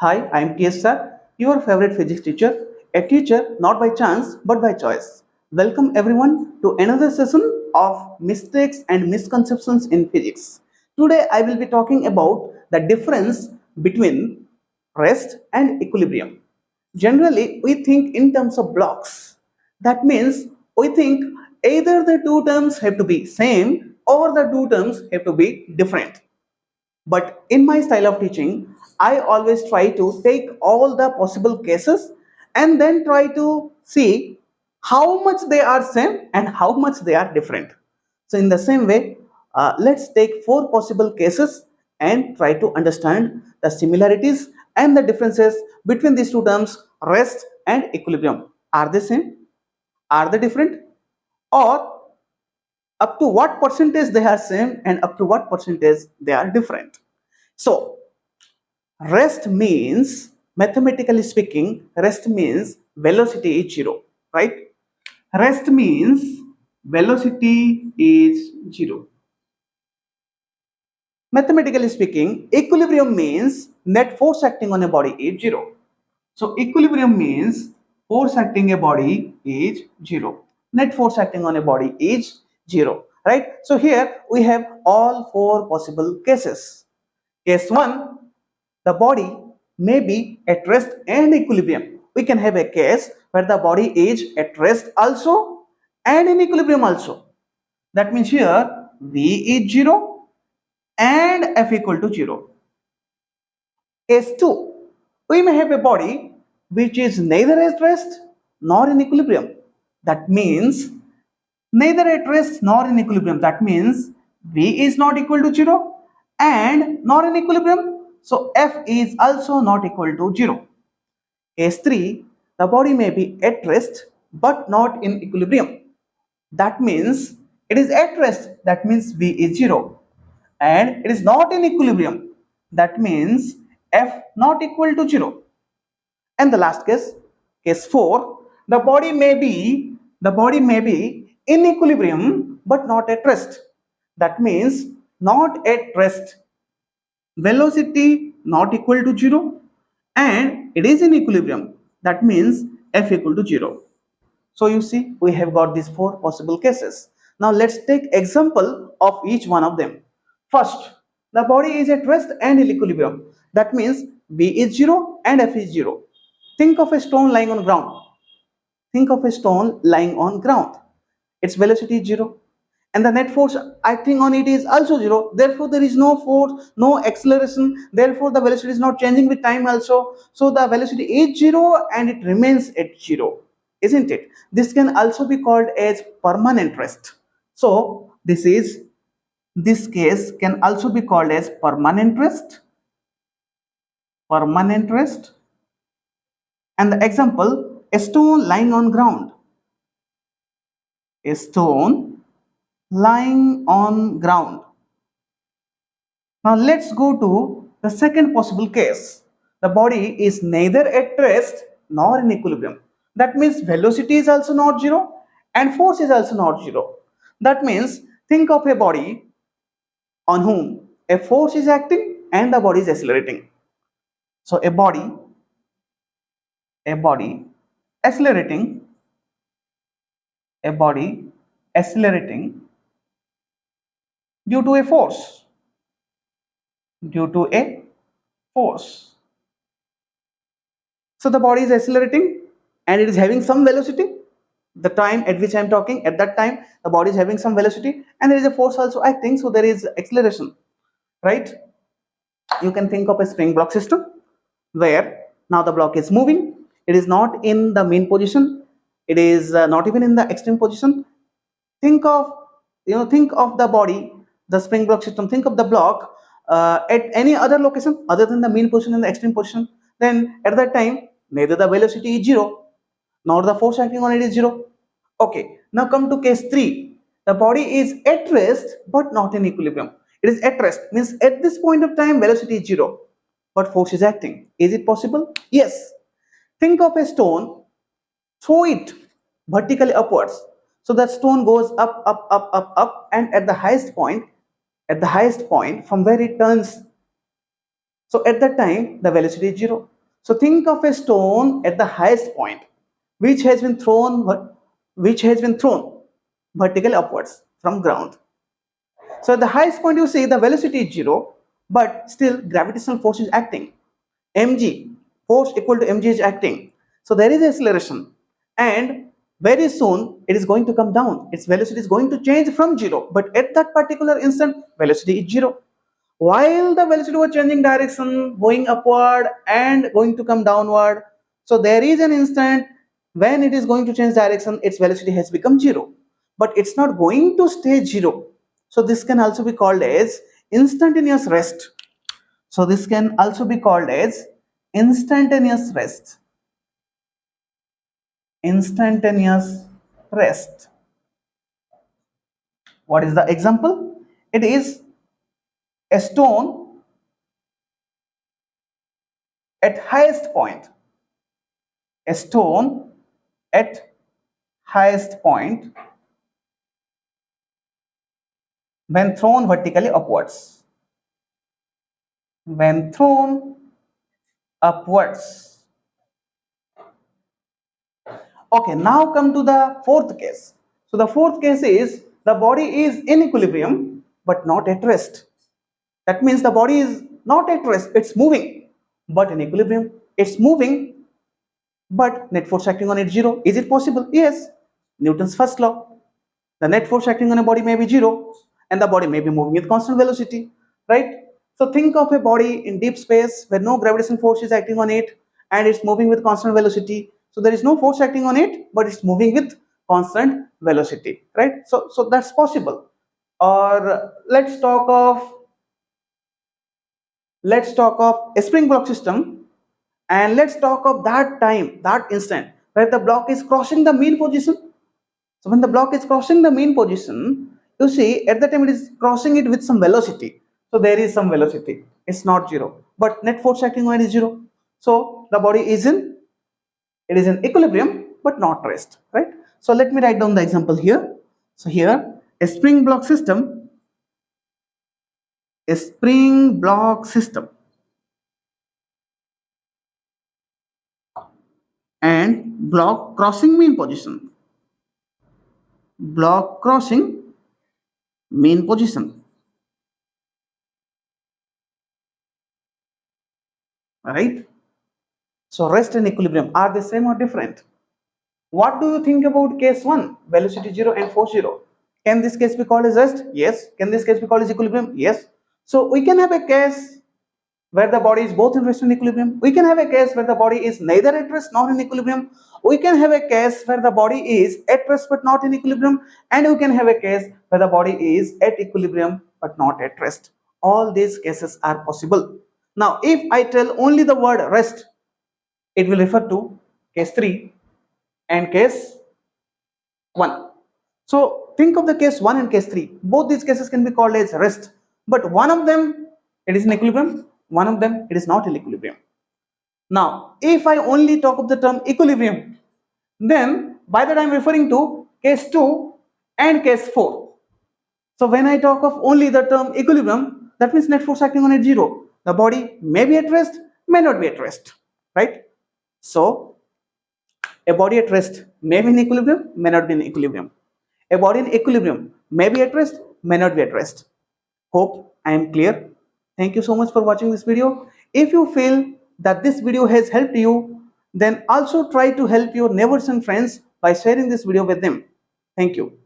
Hi, I'm TSR, your favorite physics teacher, a teacher not by chance but by choice. Welcome everyone to another session of mistakes and misconceptions in physics. Today I will be talking about the difference between rest and equilibrium. Generally, we think in terms of blocks. That means we think either the two terms have to be same or the two terms have to be different. But in my style of teaching, I always try to take all the possible cases and then try to see how much they are same and how much they are different. So in the same way, let's take four possible cases and try to understand the similarities and the differences between these two terms, rest and equilibrium. Are they same? Are they different? Or up to what percentage they are same and up to what percentage they are different? So rest means, mathematically speaking, rest means velocity is zero, right? Rest means velocity is zero. Mathematically speaking, equilibrium means net force acting on a body is zero. So equilibrium means force acting a body is zero. Net force acting on a body is zero, right? So here we have all four possible cases. Case 1, the body may be at rest and equilibrium. We can have a case where the body is at rest also and in equilibrium also. That means here V is 0 and F equal to 0. Case 2, we may have a body which is neither at rest nor in equilibrium. That means neither at rest nor in equilibrium. That means V is not equal to 0 and nor in equilibrium. So F is also not equal to 0. Case 3, the body may be at rest but not in equilibrium. That means it is at rest. That means V is 0. And it is not in equilibrium. That means F not equal to 0. And the last case, case 4, the body may be in equilibrium but not at rest. That means not at rest, velocity not equal to 0 and it is in equilibrium. That means F equal to 0. So you see we have got these four possible cases. Now let's take example of each one of them. First, the body is at rest and in equilibrium. That means V is 0 and F is 0. Think of a stone lying on ground. Think of a stone lying on ground. Its velocity is 0 and the net force acting on it is also 0. Therefore there is no force, no acceleration. Therefore the velocity is not changing with time also. So the velocity is 0 and it remains at 0, isn't it? This can also be called as permanent rest. So this case can also be called as permanent rest. Permanent rest. And the example, a stone lying on ground. A stone lying on ground. Now let's go to the second possible case. The body is neither at rest nor in equilibrium. That means velocity is also not 0 and force is also not 0. That means think of a body on whom a force is acting and the body is accelerating. So a body accelerating, a body accelerating due to a force, due to a force. So the body is accelerating and it is having some velocity. The time at which I am talking, at that time, the body is having some velocity and there is a force also acting. So there is acceleration, right? You can think of a spring block system where now the block is moving. It is not in the main position. It is not even in the extreme position. Think of, think of the body, the spring block system. Think of the block at any other location other than the mean position and the extreme position. Then at that time, neither the velocity is 0 nor the force acting on it is 0. Okay, now come to case 3. The body is at rest but not in equilibrium. It is at rest, means at this point of time velocity is 0 but force is acting. Is it possible? Yes. Think of a stone, throw it vertically upwards. So that stone goes up, up, up, up, up, and at the highest point from where it turns So at that time, the velocity is 0. So think of a stone at the highest point, which has been thrown, vertically upwards from ground. So at the highest point, you see the velocity is 0, but still gravitational force is acting. Mg, force equal to mg is acting. So there is acceleration, and very soon it is going to come down. Its velocity is going to change from 0, but at that particular instant, velocity is 0. While the velocity was changing direction, going upward and going to come downward, so there is an instant when it is going to change direction, its velocity has become 0, but it's not going to stay 0. So this can also be called as instantaneous rest. So this can also be called as instantaneous rest. Instantaneous rest. What is the example? It is a stone at highest point. A stone at highest point when thrown vertically upwards. When thrown upwards. Okay, now come to the fourth case. So the fourth case is the body is in equilibrium but not at rest. That means the body is not at rest, it's moving but in equilibrium. It's moving but net force acting on it 0. Is it possible? Yes. Newton's first law. The net force acting on a body may be 0 and the body may be moving with constant velocity, right? So think of a body in deep space where no gravitational force is acting on it and it's moving with constant velocity. So there is no force acting on it, but it's moving with constant velocity, right? So that's possible. Or let's talk of a spring block system, and let's talk of that time, that instant where the block is crossing the mean position. So when the block is crossing the mean position, you see at the time it is crossing it with some velocity. So there is some velocity. It's not 0, but net force acting on it is 0. So the body is in equilibrium but not rest, right? So let me write down the example here. So here a spring block system, and block crossing mean position. Block crossing mean position. Right? So rest and equilibrium, are they same or different? What do you think about case 1, velocity 0 and force 0? Can this case be called as rest? Yes. Can this case be called as equilibrium? Yes. So we can have a case where the body is both in rest and equilibrium. We can have a case where the body is neither at rest nor in equilibrium. We can have a case where the body is at rest but not in equilibrium, and we can have a case where the body is at equilibrium but not at rest. All these cases are possible. Now if I tell only the word rest, it will refer to case 3 and case 1. So think of the case 1 and case 3. Both these cases can be called as rest, but one of them it is in equilibrium, one of them it is not in equilibrium. Now if I only talk of the term equilibrium, then by that I am referring to case 2 and case 4. So when I talk of only the term equilibrium, that means net force acting on it 0. The body may be at rest, may not be at rest, right? So a body at rest may be in equilibrium, may not be in equilibrium. A body in equilibrium may be at rest, may not be at rest. Hope I am clear. Thank you so much for watching this video. If you feel that this video has helped you, then also try to help your neighbors and friends by sharing this video with them. Thank you.